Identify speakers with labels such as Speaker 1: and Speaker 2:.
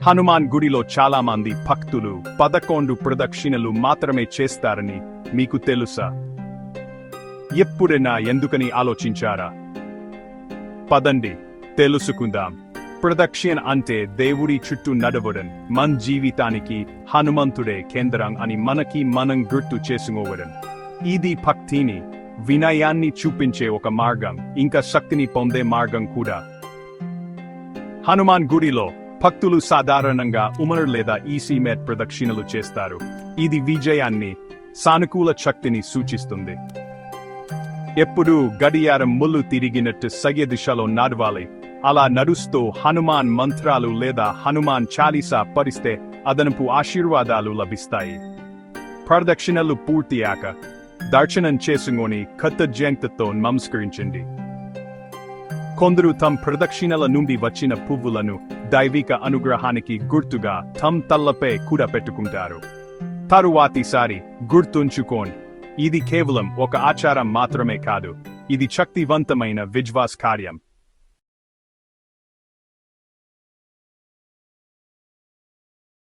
Speaker 1: హనుమాన్ గుడిలో చాలా మంది భక్తులు 11 ప్రదక్షిణలు మాత్రమే చేస్తారని మీకు తెలుసా? ఎప్పుడైనా ఎందుకని ఆలోచించారా? పదండి తెలుసుకుందాం. ప్రదక్షిణ అంటే దేవుడి చుట్టూ నడవడం. మన జీవితానికి హనుమంతుడే కేంద్రం అని మనం గుర్తు చేసుకోవడం. ఇది భక్తిని, వినయాన్ని చూపించే ఒక మార్గం, ఇంకా శక్తిని పొందే మార్గం కూడా. హనుమాన్ గుడిలో భక్తులు సాధారణంగా ఉమర్ లేదా ఈసీమెట్ ప్రదక్షిణలు చేస్తారు. ఇది విజయాన్ని, సానుకూల శక్తిని సూచిస్తుంది. ఎప్పుడూ గడియారం ముళ్ళు తిరిగినట్టు సవ్య దిశలో నడవాలి. అలా నడుస్తూ హనుమాన్ మంత్రాలు లేదా హనుమాన్ చాలీసా పఠిస్తే అదనపు ఆశీర్వాదాలు లభిస్తాయి. ప్రదక్షిణలు పూర్తియాక దర్శనం చేసుకొని కృతజ్ఞతతో నమస్కరించండి. కొందరు తమ ప్రదక్షిణల నుండి వచ్చిన పువ్వులను దైవిక అనుగ్రహానికి గుర్తుగా తమ తలపై కూడా పెట్టుకుంటారు. తరువాతిసారి గుర్తుంచుకోండి, ఇది కేవలం ఒక ఆచారం మాత్రమే కాదు, ఇది శక్తివంతమైన విశ్వాస కార్యం.